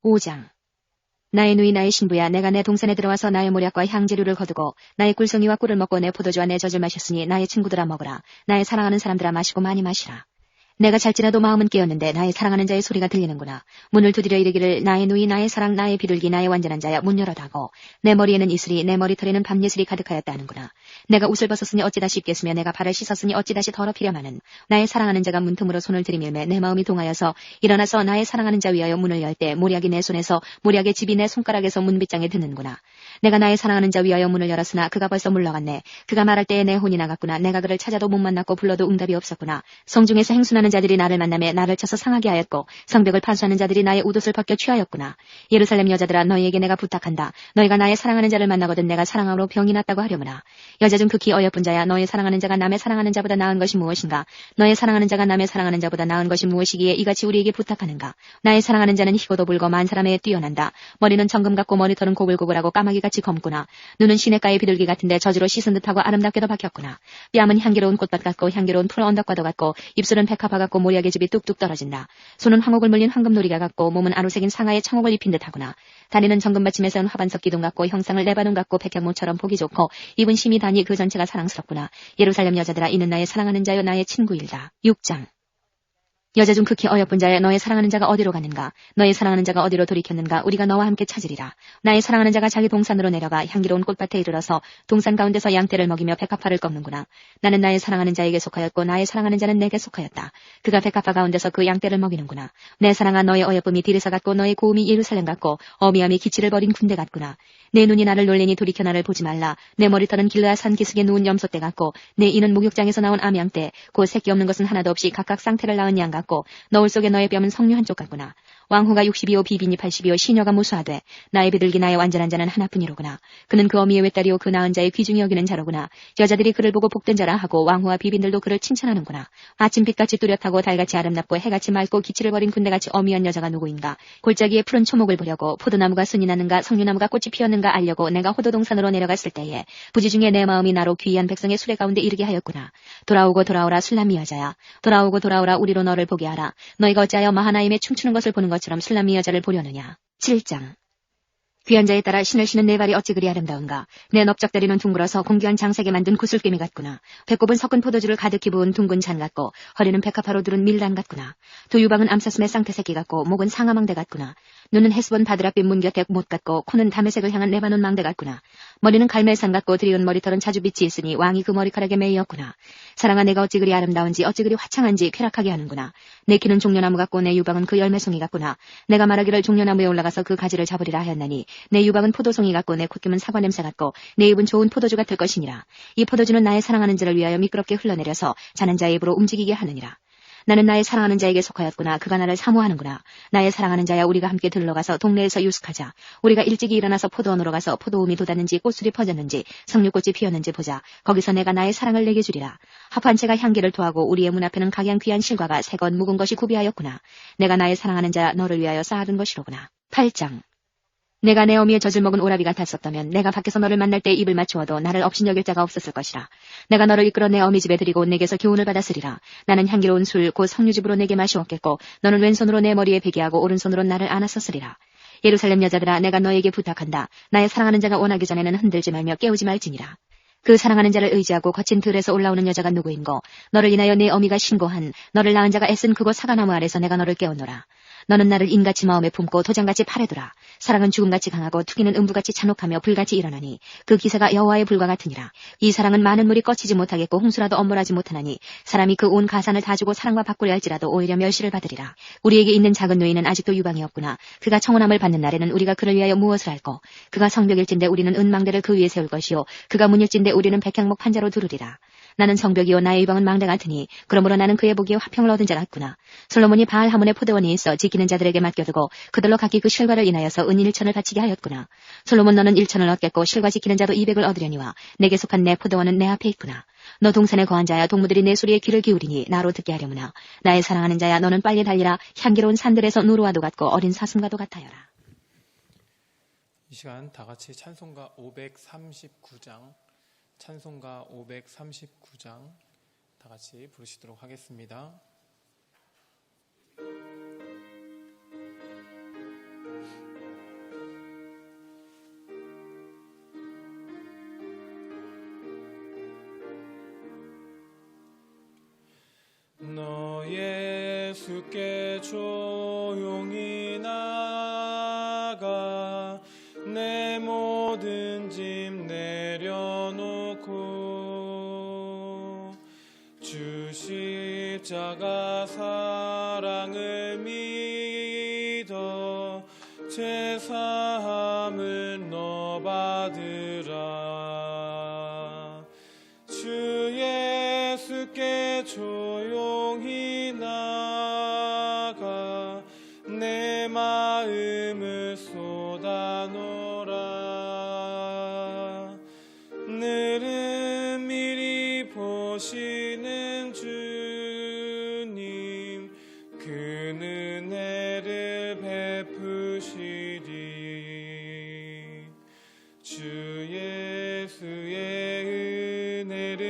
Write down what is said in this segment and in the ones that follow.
5장. 나의 누이 나의 신부야, 내가 내 동산에 들어와서 나의 모략과 향재료를 거두고 나의 꿀송이와 꿀을 먹고 내 포도주와 내 젖을 마셨으니 나의 친구들아 먹으라. 나의 사랑하는 사람들아 마시고 많이 마시라. 내가 잘지라도 마음은 깨었는데 나의 사랑하는 자의 소리가 들리는구나. 문을 두드려 이르기를 나의 누이 나의 사랑 나의 비둘기 나의 완전한 자야 문 열어다고. 내 머리에는 이슬이 내 머리털에는 밤예슬이 가득하였다 하는구나. 내가 옷을 벗었으니 어찌 다시 입겠으며 내가 발을 씻었으니 어찌 다시 더럽히려마는. 나의 사랑하는 자가 문틈으로 손을 들이밀매 내 마음이 동하여서 일어나서 나의 사랑하는 자 위하여 문을 열 때 모략이 내 손에서 모략의 집이 내 손가락에서 문빗장에 드는구나. 내가 나의 사랑하는 자 위하여 문을 열었으나 그가 벌써 물러갔네. 그가 말할 때에 내 혼이 나갔구나. 내가 그를 찾아도 못 만났고 불러도 응답이 없었구나. 성중에서 행순하는 자들이 나를 만나며 나를 쳐서 상하게 하였고 성벽을 파수하는 자들이 나의 웃옷을 벗겨 취하였구나. 예루살렘 여자들아 너희에게 내가 부탁한다. 너희가 나의 사랑하는 자를 만나거든 내가 사랑함으로 병이 났다고 하려무나. 여자 중 극히 어여쁜 자야 너의 사랑하는 자가 남의 사랑하는 자보다 나은 것이 무엇인가. 너의 사랑하는 자가 남의 사랑하는 자보다 나은 것이 무엇이기에 이같이 우리에게 부탁하는가. 나의 사랑하는 자는 희고도 불고 만사람에 뛰어난다. 머리는 정금 같고 머리털은 고글고글하고 까마귀같이 검구나. 눈은 시냇가의 비둘기 같은데 젖으로 씻은 듯하고 아름답게도 박혔구나. 뺨은 향기로운 꽃밭 같고 향기로운 푸른 언덕과도 같고 입술은 백합화 같고 모략의 즙이 뚝뚝 떨어진다. 손은 황옥을 물린 황금놀이가 같고 몸은 아로색인 상하의 청옥을 입힌 듯하구나. 다리는 정금받침에서 온 화반석 기둥 같고 형상을 레바논 같고 백향모처럼 보기 좋고 입은 심이 다니 그 전체가 사랑스럽구나. 예루살렘 여자들아 이는 나의 사랑하는 자여 나의 친구일다. 6장. 여자 중 극히 어여쁜 자여 너의 사랑하는 자가 어디로 가는가. 너의 사랑하는 자가 어디로 돌이켰는가. 우리가 너와 함께 찾으리라. 나의 사랑하는 자가 자기 동산으로 내려가 향기로운 꽃밭에 이르러서 동산 가운데서 양떼를 먹이며 백합화를 꺾는구나. 나는 나의 사랑하는 자에게 속하였고 나의 사랑하는 자는 내게 속하였다. 그가 백합화 가운데서 그 양떼를 먹이는구나. 내 사랑아 너의 어여쁨이 디르사 같고 너의 고움이 예루살렘 같고 어미함이 기치를 버린 군대 같구나. 내 눈이 나를 놀래니 돌이켜 나를 보지 말라. 내 머리털은 길르앗산 기슭에 누운 염소떼 같고 내 이는 목욕장에서 나온 암양떼 곧 새끼 없는 것은 하나도 없이 각각 쌍태를 낳은 양 같고 너울 속에 너의 뺨은 석류 한쪽 같구나. 왕후가 60이요 비빈이 80이요 시녀가 무수하되 나의 비둘기 나의 완전한 자는 하나뿐이로구나. 그는 그 어미의 외딸이요 그 낳은 자의 귀중히 여기는 자로구나. 여자들이 그를 보고 복된 자라 하고 왕후와 비빈들도 그를 칭찬하는구나. 아침빛같이 뚜렷하고 달같이 아름답고 해같이 맑고 기치를 버린 군대같이 어미한 여자가 누구인가. 골짜기에 푸른 초목을 보려고 포도나무가 순이 났는가 석류나무가 꽃이 피었는가 알려고 내가 호도동산으로 내려갔을 때에 부지 중에 내 마음이 나로 귀한 백성의 수레 가운데 이르게 하였구나. 돌아오고 돌아오라 술람미 여자야. 돌아오고 돌아오라 우리로 너를 보게 하라. 너희가 어찌하여 마하나임에 춤추는 것을 보는 것처럼 술람미 여자를 보려느냐. 7장. 귀한 자에 따라 신을 신은 내 발이 어찌 그리 아름다운가. 내 넓적다리는 둥글어서 공귀한 장색에 만든 구슬개미 같구나. 배꼽은 섞은 포도주를 가득히 부은 둥근 잔 같고 허리는 백합화로 두른 밀란 같구나. 두 유방은 암사슴의 쌍태새끼 같고 목은 상아망대 같구나. 눈은 헤스본 바드라빛 문 곁에 못 같고 코는 담에색을 향한 레바논 망대 같구나. 머리는 갈멜산 같고 드리운 머리털은 자주 빛이 있으니 왕이 그 머리카락에 매이었구나. 사랑아 내가 어찌 그리 아름다운지 어찌 그리 화창한지 쾌락하게 하는구나. 내 키는 종려나무 같고 내 유방은 그 열매송이 같구나. 내가 말하기를 종려나무에 올라가서 그 가지를 잡으리라 하였나니 내 유방은 포도송이 같고 내 콧김은 사과 냄새 같고 내 입은 좋은 포도주 같을 것이니라. 이 포도주는 나의 사랑하는 자를 위하여 미끄럽게 흘러내려서 자는 자의 입으로 움직이게 하느니라. 나는 나의 사랑하는 자에게 속하였구나. 그가 나를 사모하는구나. 나의 사랑하는 자야 우리가 함께 들러가서 동네에서 유숙하자. 우리가 일찍이 일어나서 포도원으로 가서 포도움이 돋았는지 꽃술이 퍼졌는지 석류꽃이 피었는지 보자. 거기서 내가 나의 사랑을 내게 주리라. 합한 채가 향기를 토하고 우리의 문 앞에는 각양 귀한 실과가 새것 묵은 것이 구비하였구나. 내가 나의 사랑하는 자 너를 위하여 쌓아둔 것이로구나. 8장. 내가 내 어미의 젖을 먹은 오라비 같았었다면 내가 밖에서 너를 만날 때 입을 맞추어도 나를 업신여길 자가 없었을 것이라. 내가 너를 이끌어 내 어미 집에 드리고 내게서 교훈을 받았으리라. 나는 향기로운 술 곧 석류즙으로 내게 마시었겠고 너는 왼손으로 내 머리에 베개하고 오른손으로 나를 안았었으리라. 예루살렘 여자들아 내가 너에게 부탁한다. 나의 사랑하는 자가 원하기 전에는 흔들지 말며 깨우지 말지니라. 그 사랑하는 자를 의지하고 거친 들에서 올라오는 여자가 누구인고 너를 인하여 내 어미가 신고한 너를 낳은 자가 애쓴 그곳 사과나무 아래서 내가 너를 깨우노라. 너는 나를 인같이 마음에 품고 도장같이 팔에 두라. 사랑은 죽음같이 강하고 투기는 음부같이 잔혹하며 불같이 일어나니 그 기세가 여호와의 불과 같으니라. 이 사랑은 많은 물이 꺼치지 못하겠고 홍수라도 엄몰하지 못하나니 사람이 그 온 가산을 다 주고 사랑과 바꾸려 할지라도 오히려 멸시를 받으리라. 우리에게 있는 작은 누이는 아직도 유방이 없구나. 그가 청혼함을 받는 날에는 우리가 그를 위하여 무엇을 할꼬. 그가 성벽일진데 우리는 은망대를 그 위에 세울 것이요 그가 문일진데 우리는 백향목 판자로 두르리라. 나는 성벽이요 나의 유방은 망대 같으니 그러므로 나는 그의 보기에 화평을 얻은 자 같구나. 솔로몬이 바알 하몬의 포도원이 있어 지키는 자들에게 맡겨두고 그들로 각기 그 실과를 인하여서 은 1천을 바치게 하였구나. 솔로몬 너는 1천을 얻겠고 실과 지키는 자도 200을 얻으려니와 내게 속한 내 포도원은 내 앞에 있구나. 너 동산에 거한 자야 동무들이 내 소리에 귀를 기울이니 나로 듣게 하려무나. 나의 사랑하는 자야 너는 빨리 달리라. 향기로운 산들에서 누르와도 같고 어린 사슴과도 같아여라. 이 시간 다 같이 찬송가 539장 찬송가 539장 다 같이 부르시도록 하겠습니다. 예수께 조용히 나가 내 모든 짐 내려놓고 주 십자가 사랑을 믿어 죄사함을 너 받으라. 주 예수께 조용히 나가 내 마음을 쏟아놓으라. 늘은 미리 보시는 주님 그 은혜를 베푸시리. 주 예수의 은혜를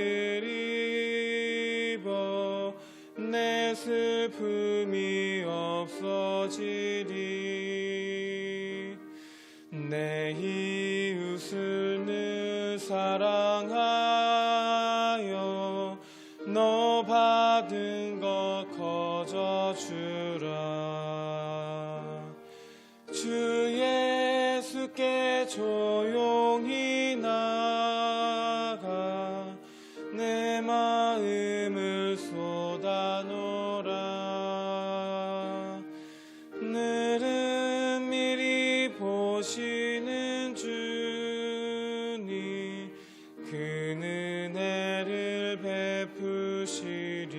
입어 내 슬픔이 없어지리. 내 이웃을 늘 사랑하여 너 받은 것 거저주라. 주 예수께 조용히 나가 내 마음을 쏟아놓으라. 늘은 미리 보시는 주님 그 은혜를 베푸시리.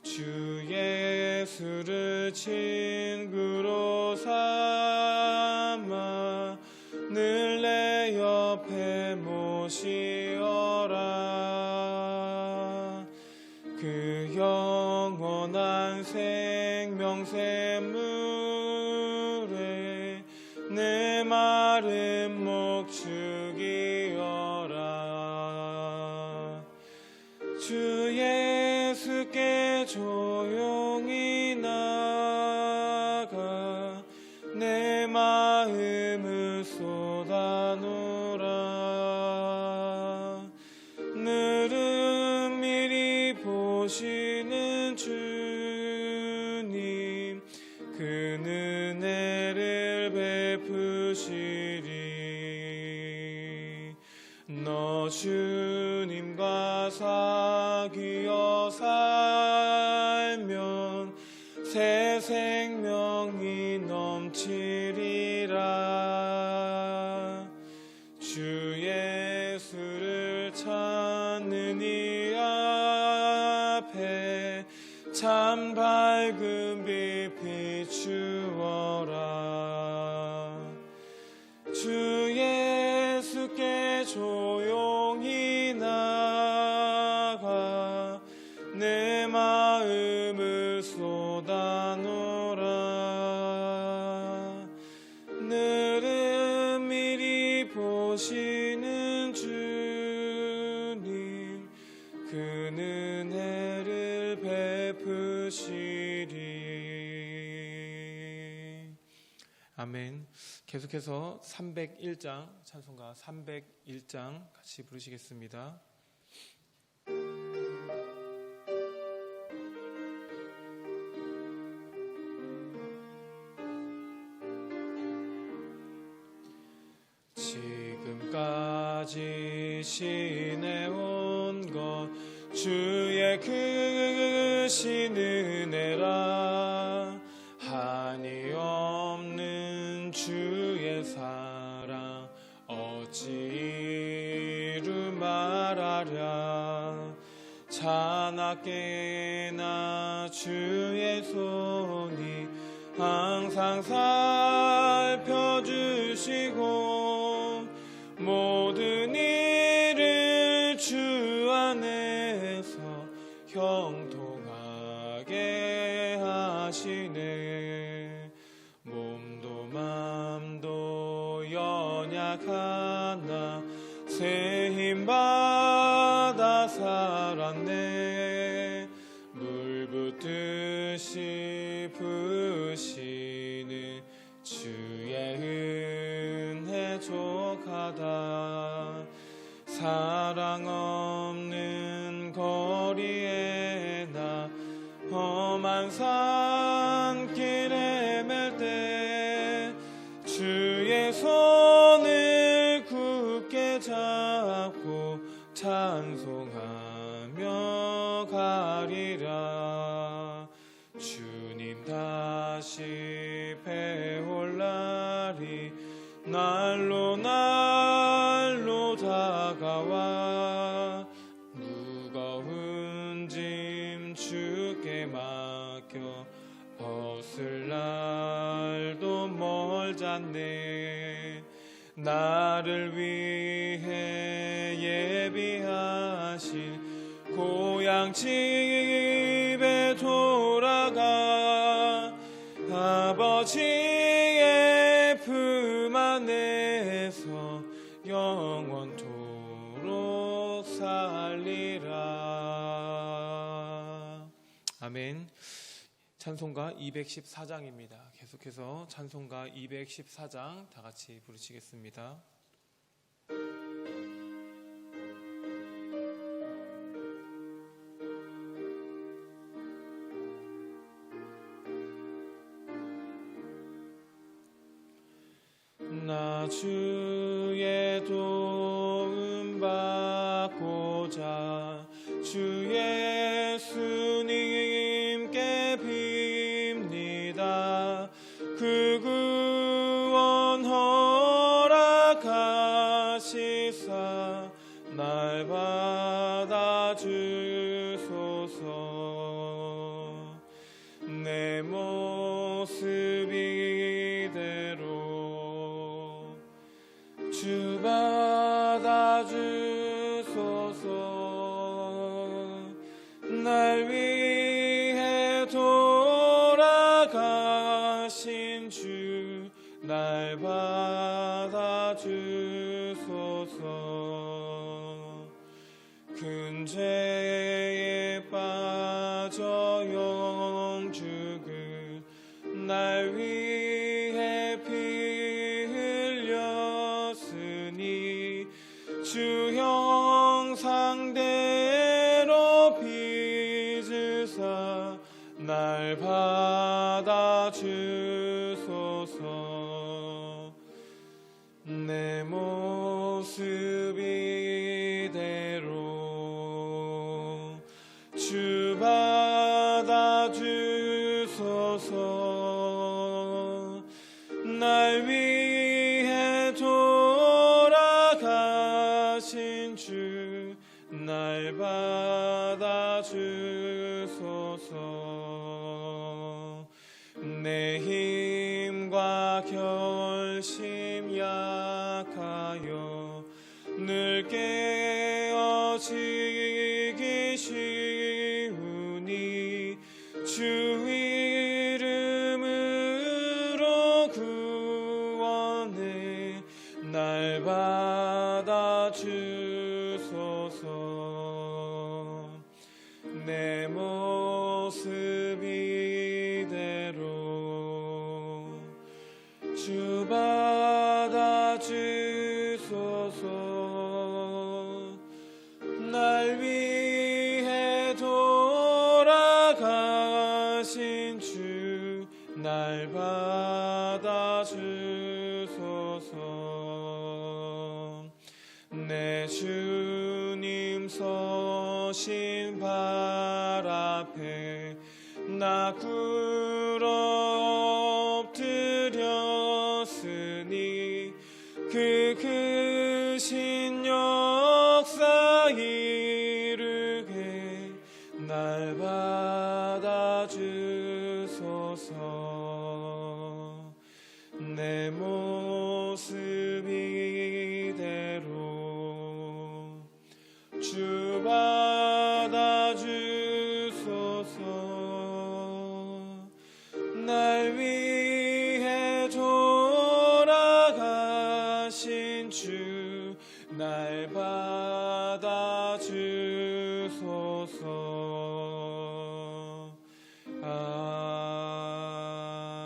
주 예수를 친구로 삼아 늘 내 옆에 모시어라. 그 영원한 생명샘물에 내 마른 목 죽이어라. 주 예수께 조용히 나가 내 마음을 쏟아놓으라. 늘은 미리 보시는 주님 그 은혜를 베푸시리. 너 주님과 사귀어 살면 새 생명이 넘치리라. 주 예수를 찾는 이 앞에 참 밝은 빛 비추어라. 주 예수께 조용히 나가 내 마음을 쏟아놓으라. 늘은 미리 보시는 주님 그 은혜를 베푸시리. 아멘. 계속해서 301장 찬송가 301장 같이 부르시겠습니다. 지금까지 지내온 것 주의 크신 은혜라. 한이 없는 주의 사랑 어찌 이루 말하랴. 자나깨나 주의 손이 항상 살펴주시고 모든 일을 주 안에서 형통하게 하시네. 몸도 맘도 연약하나 새 힘받아 살았네. 물 붓듯이 부으시는 주의 은혜 족하다. 사랑 없는 거리에 나 험한 산길에 맬 때 주의 손을 굳게 잡고 찬송하며 가리라. 주님 다시 배올 날이 날로 날로 다가와 무거운 짐 주께 맡겨 벗을 날도 멀잖네. 나를 위해 예비하신 고향 집에 돌아가 아버지의 품 안에서 영원토록 살리라. 아멘. 찬송가 214장입니다. 계속해서 찬송가 214장 다 같이 부르시겠습니다. 나 주의 도움 받고자 주 예수님께 빕니다. 그 구원 허락하시사 날 받아주소서. 내 모습 이대로 주 받아주소서. 날 위해 돌아가신 주 날 받아주소서. 큰 죄에 빠져 영죽을 날 위해 피 흘렸으니 주 형상대로 빚으사 날 받아주소서. 내 모습 이대로 주 받아주소서. 날 위해 돌아가신 주 날 받아주소서. 내 힘과 결심 약하여 늘 깨어지기 쉬우니 주 이름으로 구원해 날 받아주소서. 내 모습 이대로 주 받아주소서. 날 위해 돌아가신 주 날 받아주소서. 내 주님 서신 발 앞에 나 굴어 엎드렸으니 그 크신 역사 이루게 날 받아주소서. 내 모습 이대로 주 받아주소서. 날 위해 돌아가신 주 날 받아주소서.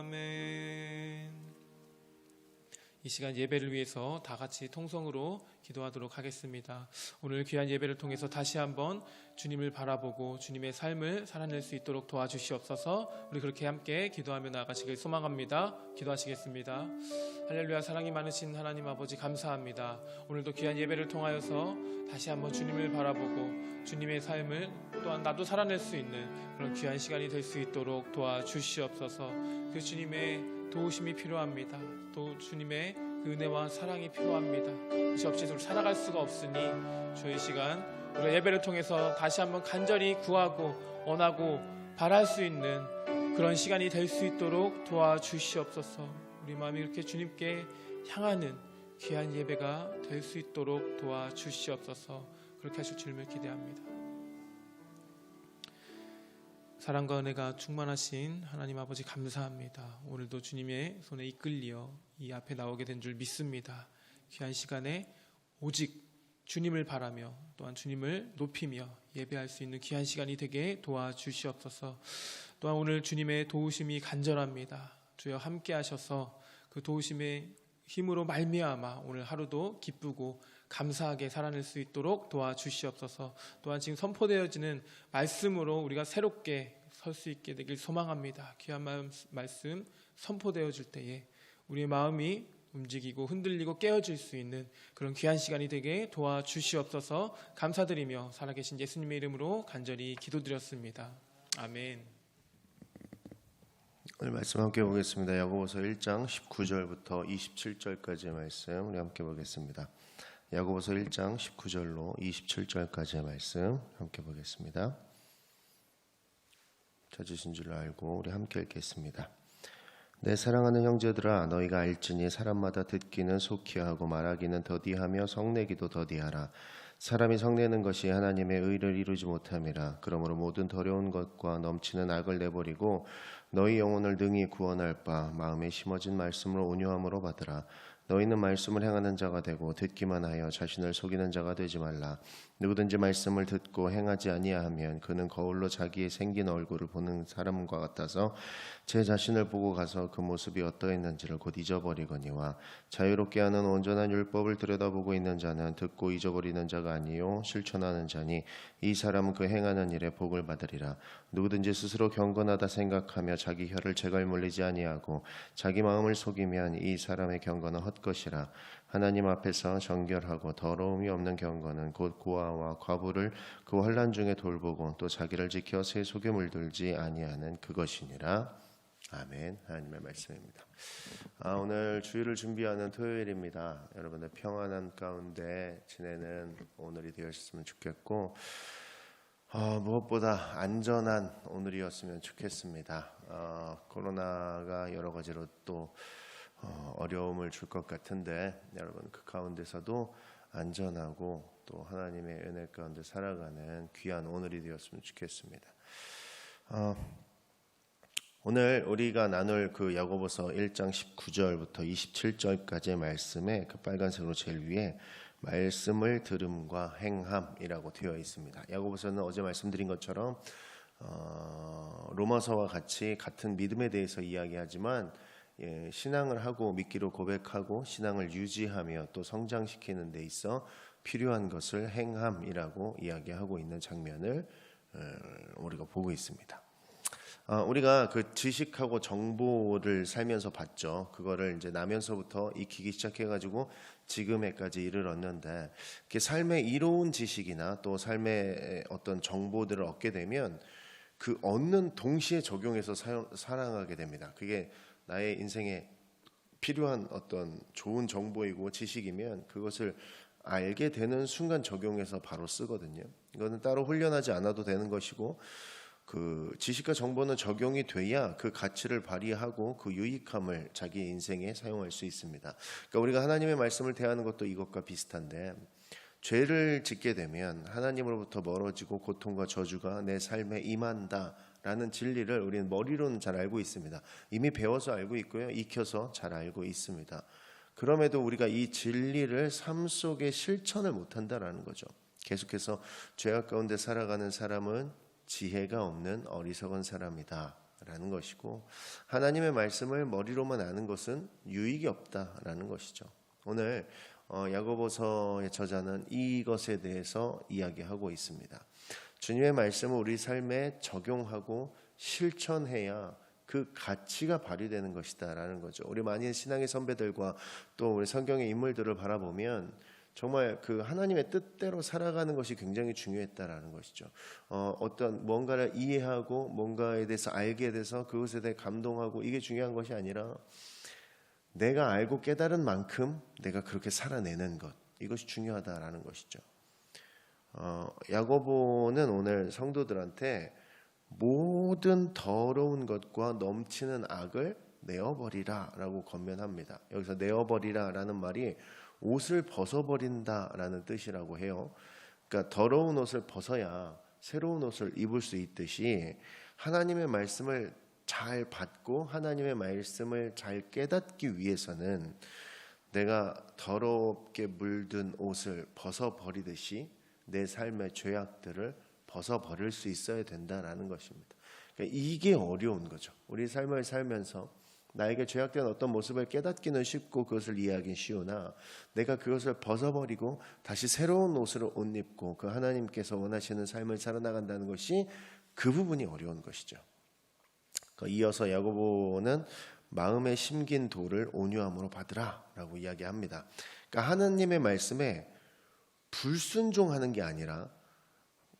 아멘. 이 시간 예배를 위해서 다 같이 통성으로 기도하도록 하겠습니다. 오늘 귀한 예배를 통해서 다시 한번 주님을 바라보고 주님의 삶을 살아낼 수 있도록 도와주시옵소서. 우리 그렇게 함께 기도하며 나아가시길 소망합니다. 기도하시겠습니다. 할렐루야. 사랑이 많으신 하나님 아버지 감사합니다. 오늘도 귀한 예배를 통하여서 다시 한번 주님을 바라보고 주님의 삶을 또한 나도 살아낼 수 있는 그런 귀한 시간이 될 수 있도록 도와주시옵소서. 그 주님의 도우심이 필요합니다. 또 주님의 그 은혜와 사랑이 필요합니다. 그것이 없이 살아갈 수가 없으니 주의 시간 우리 예배를 통해서 다시 한번 간절히 구하고 원하고 바랄 수 있는 그런 시간이 될 수 있도록 도와주시옵소서. 우리 마음이 이렇게 주님께 향하는 귀한 예배가 될 수 있도록 도와주시옵소서. 그렇게 하실 주님을 기대합니다. 사랑과 은혜가 충만하신 하나님 아버지 감사합니다. 오늘도 주님의 손에 이끌려 이 앞에 나오게 된 줄 믿습니다. 귀한 시간에 오직 주님을 바라며 또한 주님을 높이며 예배할 수 있는 귀한 시간이 되게 도와주시옵소서. 또한 오늘 주님의 도우심이 간절합니다. 주여 함께 하셔서 그 도우심의 힘으로 말미암아 오늘 하루도 기쁘고 감사하게 살아낼 수 있도록 도와주시옵소서. 또한 지금 선포되어지는 말씀으로 우리가 새롭게 설 수 있게 되길 소망합니다. 귀한 말씀 선포되어질 때에 우리의 마음이 움직이고 흔들리고 깨어질 수 있는 그런 귀한 시간이 되게 도와주시옵소서. 감사드리며 살아계신 예수님의 이름으로 간절히 기도드렸습니다. 아멘. 오늘 말씀 함께 보겠습니다. 야고보서 1장 19절부터 27절까지의 말씀 우리 함께 보겠습니다. 야고보서 1장 19절로 27절까지의 말씀 함께 보겠습니다. 찾으신 줄 알고 우리 함께 읽겠습니다. 내 사랑하는 형제들아, 너희가 알지니 사람마다 듣기는 속히 하고 말하기는 더디하며 성내기도 더디하라. 사람이 성내는 것이 하나님의 의를 이루지 못함이라. 그러므로 모든 더러운 것과 넘치는 악을 내버리고 너희 영혼을 능히 구원할 바 마음에 심어진 말씀을 온유함으로 받으라. 너희는 말씀을 행하는 자가 되고 듣기만 하여 자신을 속이는 자가 되지 말라. 누구든지 말씀을 듣고 행하지 아니하면 그는 거울로 자기의 생긴 얼굴을 보는 사람과 같아서 제 자신을 보고 가서 그 모습이 어떠했는지를 곧 잊어버리거니와 자유롭게 하는 온전한 율법을 들여다보고 있는 자는 듣고 잊어버리는 자가 아니요 실천하는 자니 이 사람은 그 행하는 일에 복을 받으리라. 누구든지 스스로 경건하다 생각하며 자기 혀를 재갈 물리지 아니하고 자기 마음을 속이면 이 사람의 경건은 헛것이라. 하나님 앞에서 정결하고 더러움이 없는 경건은 곧 고아와 과부를 그 환난 중에 돌보고 또 자기를 지켜 새 속에 물들지 아니하는 그것이니라. 아멘. 하나님의 말씀입니다. 오늘 주일을 준비하는 토요일입니다. 여러분들 평안한 가운데 지내는 오늘이 되었으면 좋겠고 무엇보다 안전한 오늘이었으면 좋겠습니다. 코로나가 여러 가지로 또 어려움을 줄 것 같은데 여러분 그 가운데서도 안전하고 또 하나님의 은혜 가운데 살아가는 귀한 오늘이 되었으면 좋겠습니다. 오늘 우리가 나눌 그 야고보서 1장 19절부터 27절까지의 말씀에 그 빨간색으로 제일 위에 말씀을 들음과 행함이라고 되어 있습니다. 야고보서는 어제 말씀드린 것처럼 로마서와 같은 믿음에 대해서 이야기하지만 신앙을 하고 믿기로 고백하고 신앙을 유지하며 또 성장시키는 데 있어 필요한 것을 행함이라고 이야기하고 있는 장면을 우리가 보고 있습니다. 우리가 그 지식하고 정보를 살면서 봤죠. 그거를 이제 나면서부터 익히기 시작해가지고 지금에까지 이르렀는데, 삶의 이로운 지식이나 또 삶의 어떤 정보들을 얻게 되면 그 얻는 동시에 적용해서 살아가게 됩니다. 그게 나의 인생에 필요한 어떤 좋은 정보이고 지식이면 그것을 알게 되는 순간 적용해서 바로 쓰거든요. 이거는 따로 훈련하지 않아도 되는 것이고, 그 지식과 정보는 적용이 돼야 그 가치를 발휘하고 그 유익함을 자기 인생에 사용할 수 있습니다. 그러니까 우리가 하나님의 말씀을 대하는 것도 이것과 비슷한데, 죄를 짓게 되면 하나님으로부터 멀어지고 고통과 저주가 내 삶에 임한다라는 진리를 우리는 머리로는 잘 알고 있습니다. 이미 배워서 알고 있고요, 익혀서 잘 알고 있습니다. 그럼에도 우리가 이 진리를 삶 속에 실천을 못한다라는 거죠. 계속해서 죄악 가운데 살아가는 사람은 지혜가 없는 어리석은 사람이다 있다라는 것이고, 하나님의 말씀을 머리로만 아는 것은 유익이 없다라는 것이죠. 오늘 야고보서의 저자는 이것에 대해서 이야기하고 있습니다. 주님의 말씀을 우리 삶에 적용하고 실천해야 그 가치가 발휘되는 것이다라는 거죠. 우리 많은 신앙의 선배들과 또 우리 성경의 인물들을 바라보면 정말 그 하나님의 뜻대로 살아가는 것이 굉장히 중요했다라는 것이죠. 어떤 뭔가를 이해하고 뭔가에 대해서 알게 돼서 그것에 대해 감동하고 이게 중요한 것이 아니라 내가 알고 깨달은 만큼 내가 그렇게 살아내는 것, 이것이 중요하다라는 것이죠. 야고보는 오늘 성도들한테 모든 더러운 것과 넘치는 악을 내어버리라 라고 권면합니다. 여기서 내어버리라 라는 말이 옷을 벗어버린다라는 뜻이라고 해요. 그러니까 더러운 옷을 벗어야 새로운 옷을 입을 수 있듯이 하나님의 말씀을 잘 받고 하나님의 말씀을 잘 깨닫기 위해서는 내가 더럽게 물든 옷을 벗어버리듯이 내 삶의 죄악들을 벗어버릴 수 있어야 된다라는 것입니다. 그러니까 이게 어려운 거죠. 우리 삶을 살면서 나에게 죄악된 어떤 모습을 깨닫기는 쉽고 그것을 이해하기는 쉬우나 내가 그것을 벗어버리고 다시 새로운 옷으로 옷 입고 그 하나님께서 원하시는 삶을 살아나간다는 것이 그 부분이 어려운 것이죠. 이어서 야고보는 마음에 심긴 돌을 온유함으로 받으라 라고 이야기합니다. 그러니까 하나님의 말씀에 불순종하는 게 아니라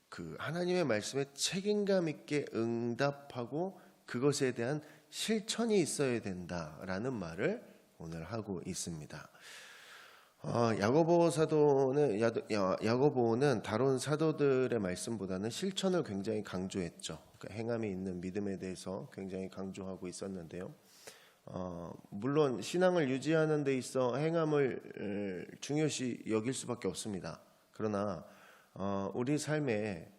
그 하나님의 말씀에 책임감 있게 응답하고 그것에 대한 실천이 있어야 된다라는 말을 오늘 하고 있습니다. 야고보는 다른 사도들의 말씀보다는 실천을 굉장히 강조했죠. 그러니까 행함이 있는 믿음에 대해서 굉장히 강조하고 있었는데요. 물론 신앙을 유지하는 데 있어 행함을 중요시 여길 수밖에 없습니다. 그러나 우리 삶에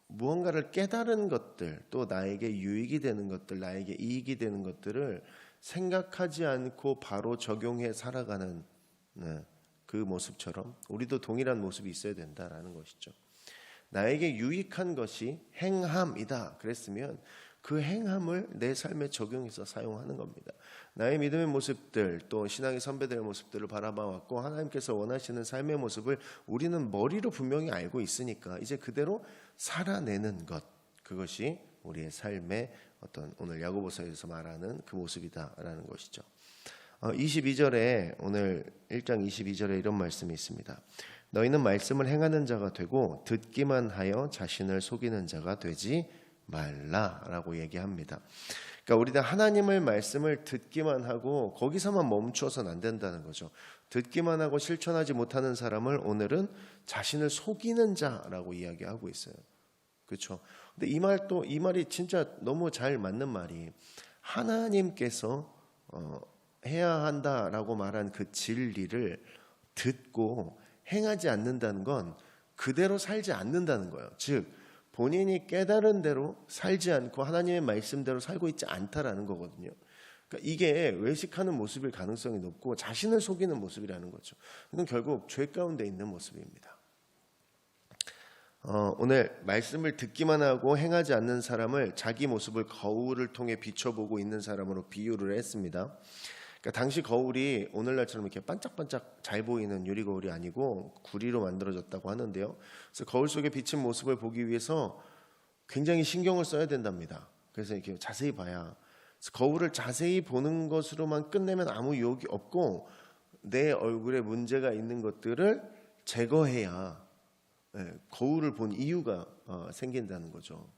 무언가를 깨달은 것들, 또 나에게 유익이 되는 것들, 나에게 이익이 되는 것들을 생각하지 않고 바로 적용해 살아가는 그 모습처럼 우리도 동일한 모습이 있어야 된다라는 것이죠. 나에게 유익한 것이 행함이다 그랬으면 그 행함을 내 삶에 적용해서 사용하는 겁니다. 나의 믿음의 모습들, 또 신앙의 선배들의 모습들을 바라봐왔고 하나님께서 원하시는 삶의 모습을 우리는 머리로 분명히 알고 있으니까 이제 그대로 살아내는 것, 그것이 우리의 삶의 어떤 오늘 야고보서에서 말하는 그 모습이다라는 것이죠. 22절에 오늘 1장 22절에 이런 말씀이 있습니다. 너희는 말씀을 행하는 자가 되고 듣기만 하여 자신을 속이는 자가 되지 말라라고 얘기합니다. 그러니까 우리가 하나님의 말씀을 듣기만 하고 거기서만 멈추어서는 안 된다는 거죠. 듣기만 하고 실천하지 못하는 사람을 오늘은 자신을 속이는 자라고 이야기하고 있어요. 그렇죠? 근데 이 말이 진짜 너무 잘 맞는 말이 하나님께서 해야 한다라고 말한 그 진리를 듣고 행하지 않는다는 건 그대로 살지 않는다는 거예요. 즉 본인이 깨달은 대로 살지 않고 하나님의 말씀대로 살고 있지 않다라는 거거든요. 그러니까 이게 외식하는 모습일 가능성이 높고 자신을 속이는 모습이라는 거죠. 이건 결국 죄 가운데 있는 모습입니다. 오늘 말씀을 듣기만 하고 행하지 않는 사람을 자기 모습을 거울을 통해 비춰보고 있는 사람으로 비유를 했습니다. 그러니까 당시 거울이 오늘날처럼 이렇게 반짝반짝 잘 보이는 유리 거울이 아니고 구리로 만들어졌다고 하는데요. 그래서 거울 속에 비친 모습을 보기 위해서 굉장히 신경을 써야 된답니다. 그래서 이렇게 자세히 봐야, 거울을 자세히 보는 것으로만 끝내면 아무 유혹이 없고 내 얼굴에 문제가 있는 것들을 제거해야 거울을 본 이유가 생긴다는 거죠.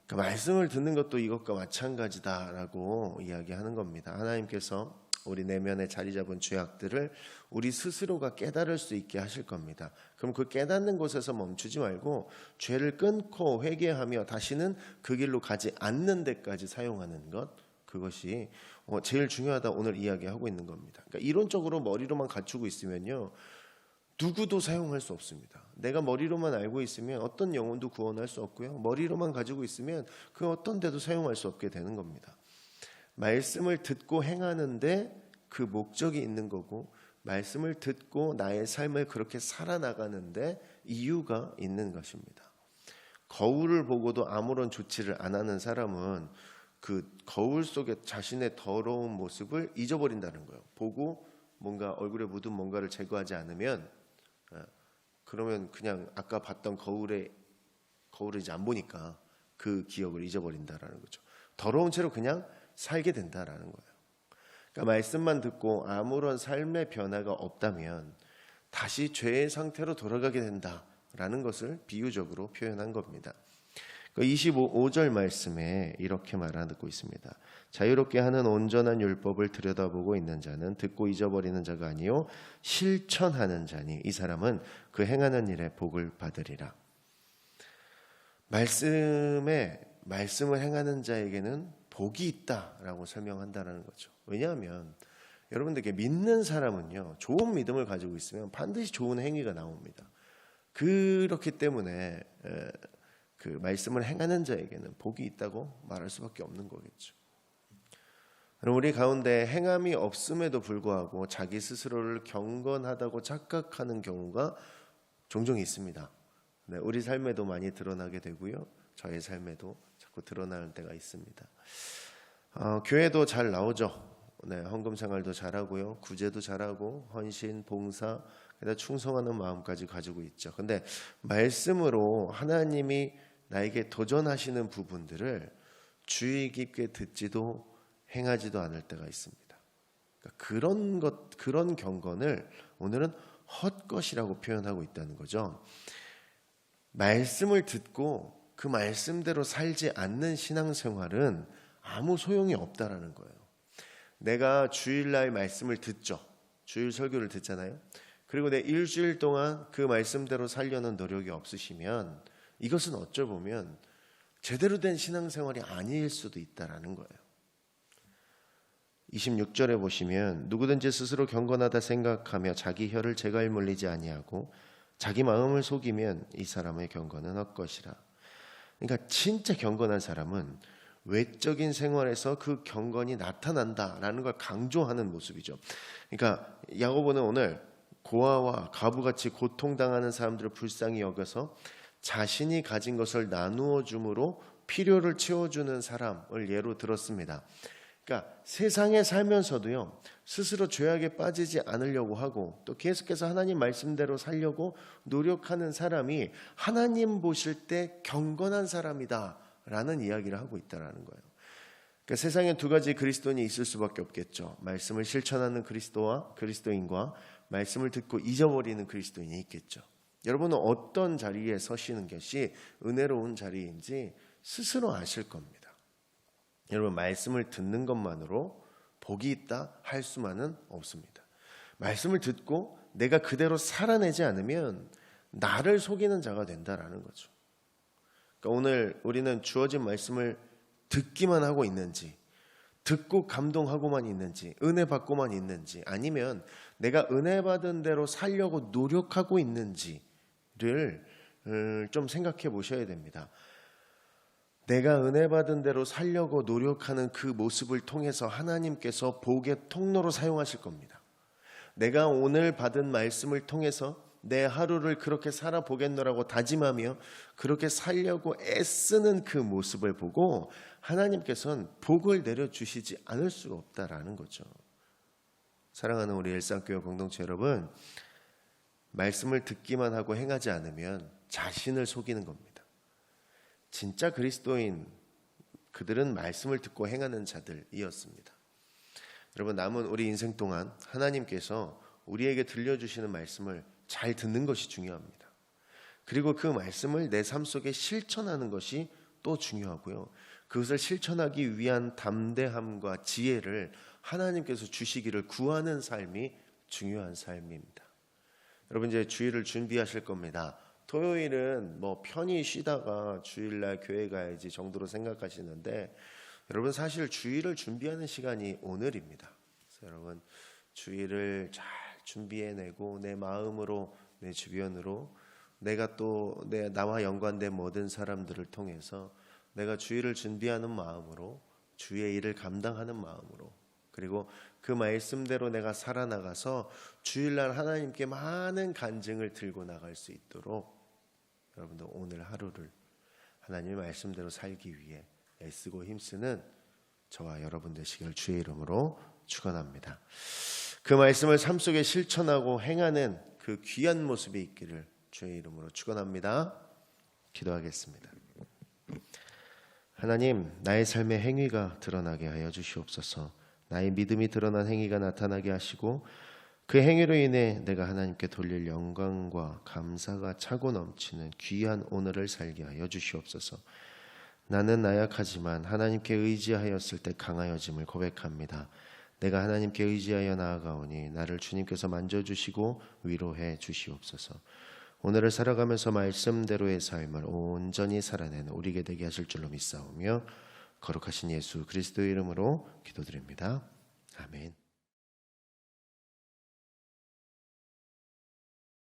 그러니까 말씀을 듣는 것도 이것과 마찬가지다라고 이야기하는 겁니다. 하나님께서 우리 내면에 자리 잡은 죄악들을 우리 스스로가 깨달을 수 있게 하실 겁니다. 그럼 그 깨닫는 곳에서 멈추지 말고 죄를 끊고 회개하며 다시는 그 길로 가지 않는 데까지 사용하는 것, 그것이 제일 중요하다 오늘 이야기하고 있는 겁니다. 그러니까 이론적으로 머리로만 갖추고 있으면요, 누구도 사용할 수 없습니다. 내가 머리로만 알고 있으면 어떤 영혼도 구원할 수 없고요. 머리로만 가지고 있으면 그 어떤 데도 사용할 수 없게 되는 겁니다. 말씀을 듣고 행하는데 그 목적이 있는 거고, 말씀을 듣고 나의 삶을 그렇게 살아나가는데 이유가 있는 것입니다. 거울을 보고도 아무런 조치를 안 하는 사람은 그 거울 속에 자신의 더러운 모습을 잊어버린다는 거예요. 보고 뭔가 얼굴에 묻은 뭔가를 제거하지 않으면 그러면 그냥 아까 봤던 거울을 이제 안 보니까 그 기억을 잊어버린다라는 거죠. 더러운 채로 그냥 살게 된다라는 거예요. 그러니까 말씀만 듣고 아무런 삶의 변화가 없다면 다시 죄의 상태로 돌아가게 된다라는 것을 비유적으로 표현한 겁니다. 25절 말씀에 이렇게 말하고 있습니다. 자유롭게 하는 온전한 율법을 들여다보고 있는 자는 듣고 잊어버리는 자가 아니요 실천하는 자니 이 사람은 그 행하는 일에 복을 받으리라. 말씀을 행하는 자에게는 복이 있다라고 설명한다는 거죠. 왜냐하면 여러분들께 믿는 사람은요, 좋은 믿음을 가지고 있으면 반드시 좋은 행위가 나옵니다. 그렇기 때문에 그 말씀을 행하는 자에게는 복이 있다고 말할 수밖에 없는 거겠죠. 그럼 우리 가운데 행함이 없음에도 불구하고 자기 스스로를 경건하다고 착각하는 경우가 종종 있습니다. 네, 우리 삶에도 많이 드러나게 되고요. 저의 삶에도 자꾸 드러나는 때가 있습니다. 교회도 잘 나오죠. 네, 헌금 생활도 잘하고요. 구제도 잘하고 헌신, 봉사, 게다가 충성하는 마음까지 가지고 있죠. 근데 말씀으로 하나님이 나에게 도전하시는 부분들을 주의 깊게 듣지도 행하지도 않을 때가 있습니다. 그러니까 그런 경건을 오늘은 헛것이라고 표현하고 있다는 거죠. 말씀을 듣고 그 말씀대로 살지 않는 신앙생활은 아무 소용이 없다라는 거예요. 내가 주일날 말씀을 듣죠. 주일 설교를 듣잖아요. 그리고 내 일주일 동안 그 말씀대로 살려는 노력이 없으시면 이것은 어쩌 보면 제대로 된 신앙생활이 아닐 수도 있다라는 거예요. 26절에 보시면 누구든지 스스로 경건하다 생각하며 자기 혀를 제갈 물리지 아니하고 자기 마음을 속이면 이 사람의 경건은 헛것이라. 그러니까 진짜 경건한 사람은 외적인 생활에서 그 경건이 나타난다라는 걸 강조하는 모습이죠. 그러니까 야고보는 오늘 고아와 과부같이 고통당하는 사람들을 불쌍히 여겨서 자신이 가진 것을 나누어 줌으로 필요를 채워주는 사람을 예로 들었습니다. 그러니까 세상에 살면서도요, 스스로 죄악에 빠지지 않으려고 하고 또 계속해서 하나님 말씀대로 살려고 노력하는 사람이 하나님 보실 때 경건한 사람이다 라는 이야기를 하고 있다는 거예요. 그러니까 세상에 두 가지 그리스도인이 있을 수밖에 없겠죠. 말씀을 실천하는 그리스도인과 말씀을 듣고 잊어버리는 그리스도인이 있겠죠. 여러분은 어떤 자리에 서시는 것이 은혜로운 자리인지 스스로 아실 겁니다. 여러분, 말씀을 듣는 것만으로 복이 있다 할 수만은 없습니다. 말씀을 듣고 내가 그대로 살아내지 않으면 나를 속이는 자가 된다라는 거죠. 그러니까 오늘 우리는 주어진 말씀을 듣기만 하고 있는지, 듣고 감동하고만 있는지, 은혜 받고만 있는지, 아니면 내가 은혜 받은 대로 살려고 노력하고 있는지를 좀 생각해 보셔야 됩니다. 내가 은혜 받은 대로 살려고 노력하는 그 모습을 통해서 하나님께서 복의 통로로 사용하실 겁니다. 내가 오늘 받은 말씀을 통해서 내 하루를 그렇게 살아보겠노라고 다짐하며 그렇게 살려고 애쓰는 그 모습을 보고 하나님께서는 복을 내려주시지 않을 수가 없다라는 거죠. 사랑하는 우리 일상교회 공동체 여러분, 말씀을 듣기만 하고 행하지 않으면 자신을 속이는 겁니다. 진짜 그리스도인, 그들은 말씀을 듣고 행하는 자들이었습니다. 여러분, 남은 우리 인생 동안 하나님께서 우리에게 들려주시는 말씀을 잘 듣는 것이 중요합니다. 그리고 그 말씀을 내 삶 속에 실천하는 것이 또 중요하고요. 그것을 실천하기 위한 담대함과 지혜를 하나님께서 주시기를 구하는 삶이 중요한 삶입니다. 여러분, 이제 주일을 준비하실 겁니다. 토요일은 뭐 편히 쉬다가 주일날 교회 가야지 정도로 생각하시는데 여러분, 사실 주일을 준비하는 시간이 오늘입니다. 그래서 여러분, 주일을 잘 준비해내고 내 마음으로, 내 주변으로, 내가 또 나와 연관된 모든 사람들을 통해서 내가 주일을 준비하는 마음으로, 주의 일을 감당하는 마음으로, 그리고 그 말씀대로 내가 살아나가서 주일날 하나님께 많은 간증을 들고 나갈 수 있도록 여러분들 오늘 하루를 하나님의 말씀대로 살기 위해 애쓰고 힘쓰는 저와 여러분 되시길 주의 이름으로 축원합니다. 그 말씀을 삶 속에 실천하고 행하는 그 귀한 모습이 있기를 주의 이름으로 축원합니다. 기도하겠습니다. 하나님, 나의 삶의 행위가 드러나게 하여 주시옵소서. 나의 믿음이 드러난 행위가 나타나게 하시고 그 행위로 인해 내가 하나님께 돌릴 영광과 감사가 차고 넘치는 귀한 오늘을 살게 하여 주시옵소서. 나는 나약하지만 하나님께 의지하였을 때 강하여짐을 고백합니다. 내가 하나님께 의지하여 나아가오니 나를 주님께서 만져주시고 위로해 주시옵소서. 오늘을 살아가면서 말씀대로의 삶을 온전히 살아내는 우리에게 되게 하실 줄로 믿사오며 거룩하신 예수 그리스도의 이름으로 기도드립니다. 아멘.